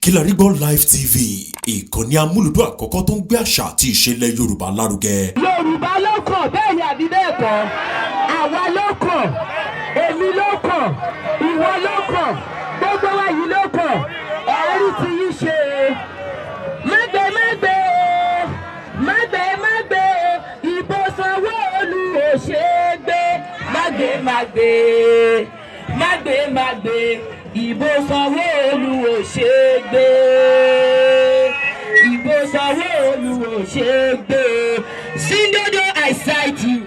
Kilarigbo Live TV, ìkànnì amúlùdún àkọ́kọ́ tó ń gbé àṣà àti ìṣẹ̀lẹ̀ Yorùbá lárugẹ. Yorùbá ló kàn, bẹ́ẹ̀ ni àbí bẹ́ẹ̀ kọ́? Àwa ló kàn, èmi ló kàn, ìwọ ló kàn, gbogbo wa yìí ló kàn. Ẹ̀rí ti yí ṣe. Mágbé mágbé mágbé mágbé ìbò Sanwó-Olú ò ṣe é gbé. Mágbé mágbé mágbé mágbé ìbò Sanwó-Olú ò ṣe é gbé. Ìbò Sanwó-Olú ò ṣe é gbé. Sindodo, I cite you.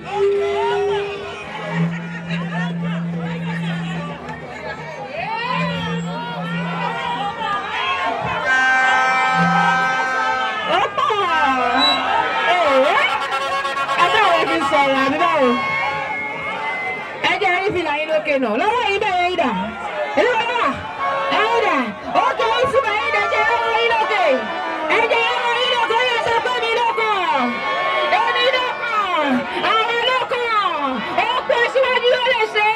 Sọ̀rọ̀ àbí báwo? Ẹ jẹ́ rí fìlà yín lókè náà. Lọ́wọ́ yín bẹ̀rẹ̀ yín dà. Ìlúwà ẹ̀yìn dà. Ó jẹ́ ìsúnmọ̀ yín dà jẹ́ ọmọ yín lókè. Ẹ jẹ́ ọmọ yín lókè yóò sọ pé mi lókàn. Èmi lókàn. Àwọn lókàn. Ó pẹ́ síwájú ló lè ṣe.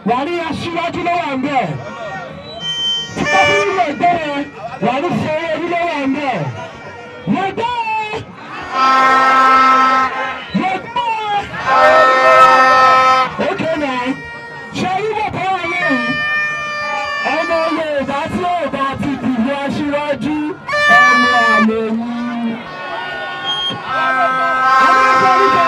Wàrí aṣíwájú ló wà ń bẹ̀. Tí wọ́n fi ń lè gbé wàrí Sanwó-Olú ló wà ń bẹ̀. Lè gbé lè gbé. Ókè náà, ṣe irú bàbá wa lẹ́yìn. Ọmọ Yorùbá tí ò bá ti dìbò aṣíwájú ọmọ àlè yìí. Àwọn akọ́ríkọ́.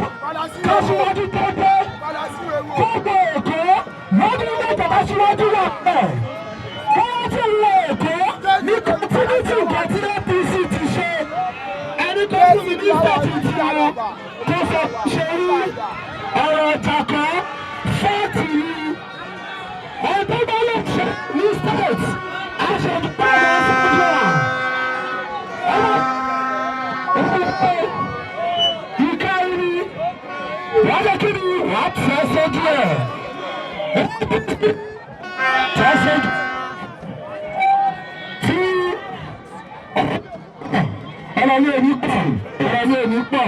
Kásíwájú tó dé, gbogbo Èkó lọ́dún mẹ́ta kásíwájú wà pẹ̀. Wọ́n ti wọ Èkó ní kọ́ńtínítì nǹkan tí APC ti ṣe. Ẹni tó fún mi ní ìtọ́jú ti ara tó sọ ṣe rí ọ̀rọ̀ ìtàkọ́ fẹ́ẹ̀tì ni. Ọdún bá lè ṣe ní state, aṣojú pàdé sójú à. Wọ́n lè kí ni wàá tẹ̀ sójú ẹ̀. Tẹ̀ sójú. Tí yóò ní pọ̀ ọ̀rọ̀ yóò ní pọ̀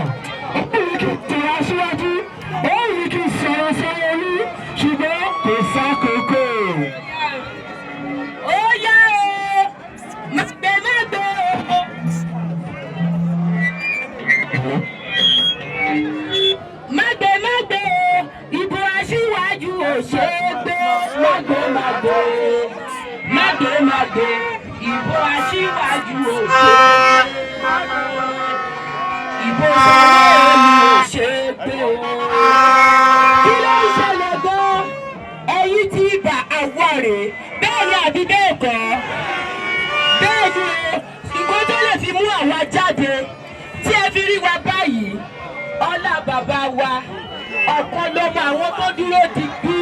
ó yẹ kí n tẹ̀lé aṣíwájú ó yẹ kí n sọ̀rọ̀ sọ̀rọ̀ olú ṣùgbọ́n kò sákòókò. Ó yá o, màgbẹ́màgbẹ́ o. Màgbẹ́màgbẹ́ o, ìbò aṣíwájú ò ṣe é gbé. Màgbẹ́màgbẹ́ o, màgbẹ́màgbẹ́, ìbò aṣíwájú ò ṣe é gbé. Ìbò Sanwó-Olú ò ṣe é gbé o. Kí ló ń ṣẹlẹ̀ gan-an? Ẹ̀yin ti bà àwọ̀ rè bẹ́ẹ̀ ni àbí bẹ́ẹ̀ kọ́? Bẹ́ẹ̀ ni o, ìbò tó lè fi mú àwa jáde tí ẹ fi rí wa báyìí. Ọlá bàbá wa, ọ̀kan lọ́mọ àwọn tó dúró digbí.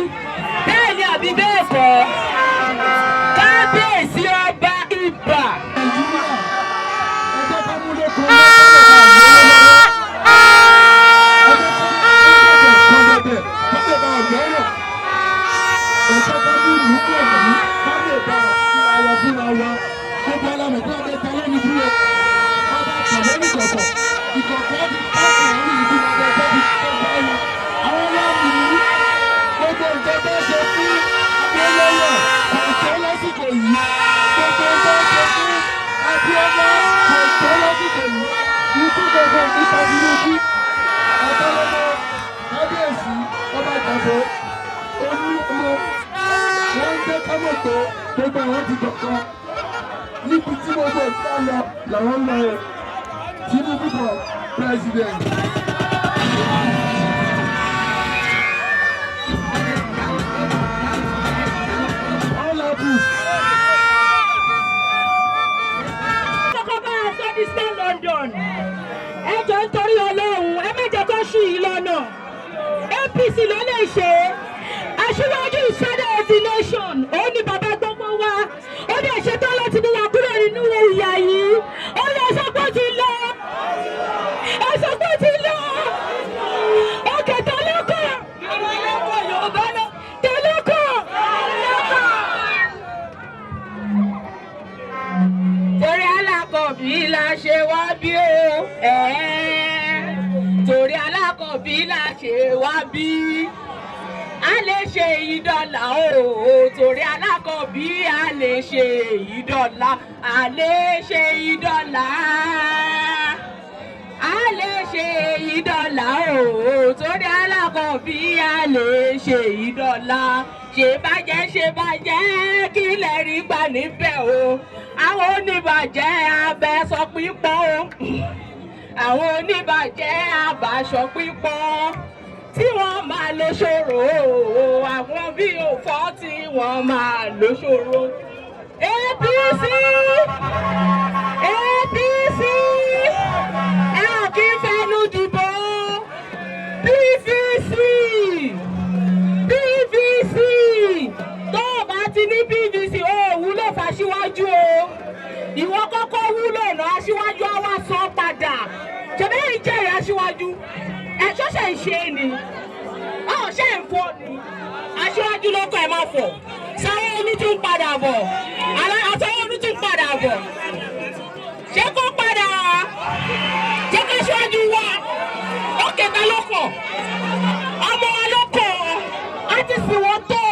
Bẹ́ẹ̀ ni àbí bẹ́ẹ̀ kọ́? Kábíyèsí ọba ibà. Gbogbo àwọn ti dọ̀kan níbi tí gbogbo ìta lọ làwọn ń lọ Tinubu for president. All happens. Kọ́kọ́ bá a sọ ní Star London. Ẹ jọ ń torí Ọlọ́run, ẹ má jẹ́ kó ṣì í lọ́nà. APC ló lè ṣe é. Aṣíwájú ìṣẹ́dá of the nation, ó ní bàbá gbogbo wa, ó ní ìṣètò láti mú wa kúrò nínú ìyà yìí. Ó ní ẹ̀sọ́ pé ó ti lọ. Ẹ̀sọ́ pé ó ti lọ. Òkè tẹ́lẹ̀kọ̀. Yorùbá lọ. Tẹ́lẹ̀kọ̀. Torí alákọ̀ọ́bí la ṣe wá bí o. Torí alákọ̀ọ́bí la ṣe wá bí. A lè ṣe èyí dọ́là o, torí alákọ̀ọ́bí a lè ṣe èyí dọ́là, a lè ṣe èyí dọ́là. A lè ṣe èyí dọ́là o, torí alákọ̀ọ́bí a lè ṣe èyí dọ́là. Ṣé bàjẹ́ kí lè rí gbà níbẹ̀ o. Àwọn oníbàjẹ́ abẹ sọ pípọ́ o. Àwọn oníbàjẹ́ abàṣọ pípọ́. Tí wọ́n máa lo ṣòro àwọn bí òfò tí wọ́n máa lo ṣòro. APC APC ẹ ò kí ń fẹnu dìbò. PVC PVC tó o bá ti ní PVC ó wúlò fàṣíwájú o. Ìwọ kọ́kọ́ wúlò náà aṣíwájú á wá sọ padà. Ṣèbí ìjẹ́rìí aṣíwájú. Ẹ̀ṣọ́ ṣe ń ṣe ni, ṣe ń fọ́ ni, aṣíwájú lọ́kọ̀ ẹ̀ máa fọ̀, Sanwó-Olú tún padà bọ̀, Sanwó-Olú tún padà bọ̀, ṣé kó padà wá, jẹ́ ká aṣíwájú wá, ó kẹta lọ́kọ̀, ọmọ wa lọ́kọ̀, á ti sì wọ́n tó,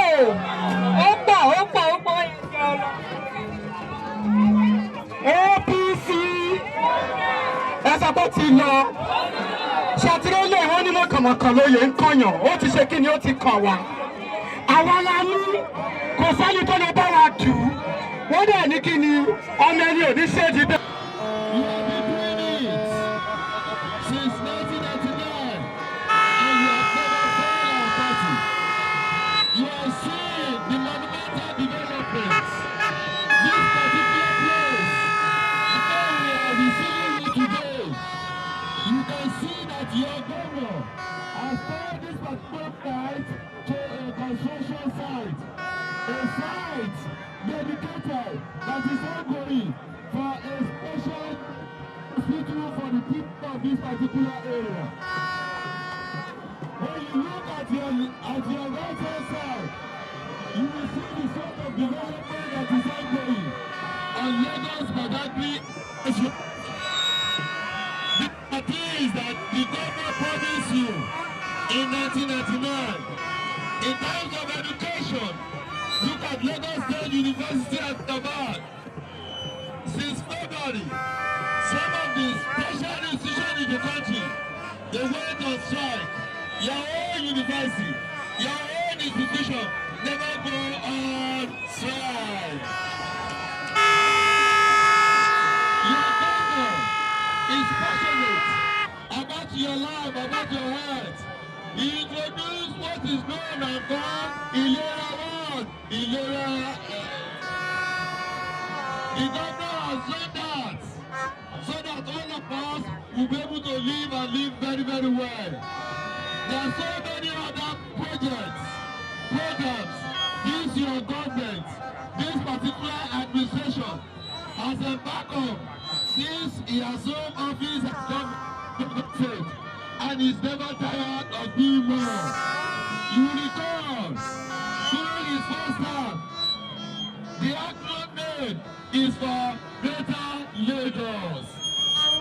ó pọ̀. APC ẹ̀sà tó ti lọ. Ṣàtìlẹ́yìn ìwọ́n ní mọ̀kànmọ̀kàn lóye ń kọ̀yàn, ó ti ṣe kí ni ó ti kàn wá. Àwa la ní kò sẹ́ni tó lè bá wa dù ú. Wọ́n dẹ̀ ní kí ni ọmọ ẹni ò ní ṣéèdì bẹ́ẹ̀. Since 1999, and you have never failed our party. You have seen the monumental development. This particular place, where we are receiving you today, you can see that your governor has turned this particular site to a construction site. A site dedicated that is ongoing for a special hospital for the people of this particular area. When you look at your right hand side, you will see the sort of development that is ongoing on Lagos Badagry. some of the special institutions in the country, they went on strike. Your own university, your own institution never go on strike. Your governor is passionate about your life, about your health. He introduced what is known and called Ilera One, Ilera. The governor has done that so that all of us will be able to live and live very, very well. There are so many other projects, programs this your government, this particular administration has embarked on since he has home office has come to the state and is never tired of doing more. You will recall during his first term, the action made is for Greater Lagos.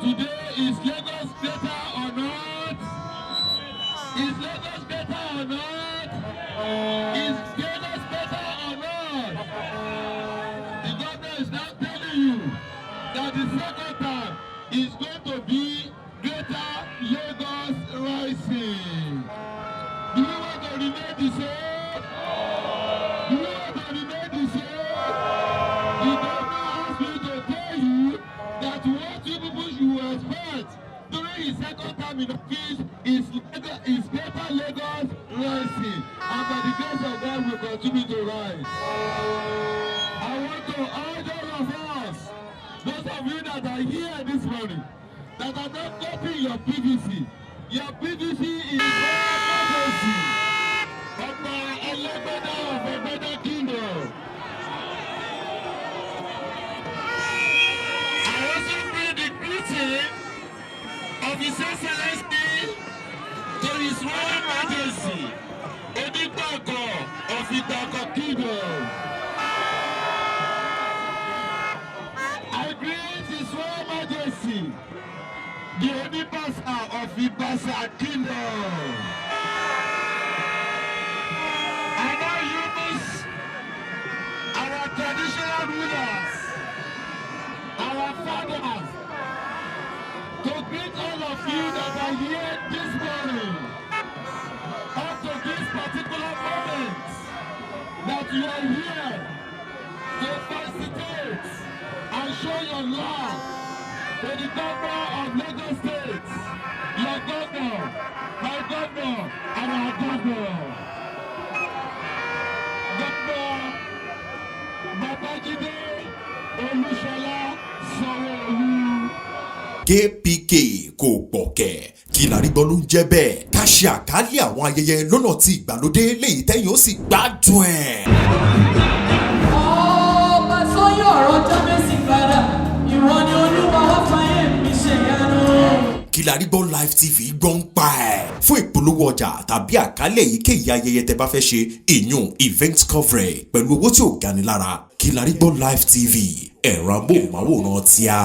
Today is Lagos better or not? Is Lagos better or not? Is Lagos better or not? The governor is now telling you that the second time is going to be Greater Lagos rising. Do you want to remain the same? Do you want to remain the same? The governor asked me to tell you that what you people should expect during his second time in office is Greater Lagos rising, and by the grace of God will continue to rise. I want to urge all of us, those of you that are here this morning, that are not copying your PVC. Your PVC is emergency of my Elegbeda of Egbeda Kingdom. I also bring the greeting of His Excellency to His Royal Majesty, Odigbako of Igbako Kingdom. I greet His Royal Majesty, the Onipasa of Ibasa Kingdom. I now use our traditional rulers, our fathers, to greet all of you that are here this morning, up to this particular moment, that you are here to facilitate and show your love to the governor of Lagos State, your governor, my governor, and our governor. Governor Babajide Olúṣọlá Sanwó-Olú. KPK kò gbọ̀kẹ̀ Kilarigbo ló ń jẹ́ bẹ́ẹ̀ ká ṣe àkálẹ̀ àwọn ayẹyẹ lọ́nà tí ìgbàlódé léyìí tẹ́yìn ó sì gbádùn ẹ̀. Ọba sọ́yọ̀ ọ̀rọ̀ jábẹ́sì padà ìran ni olúwa wá fàyè mi ṣe yanu. Kilarigbo Live TV gbọ́ ń pa ẹ̀. Fún ìpolówó ọjà tàbí àkálẹ̀ èyíkéyìí ayẹyẹ tẹ́ bá fẹ́ ṣe ìyún event coverage pẹ̀lú owó tí ò gani lára. Kilarigbo Live TV ẹ̀rọ amóhùnmáwòrán tíá.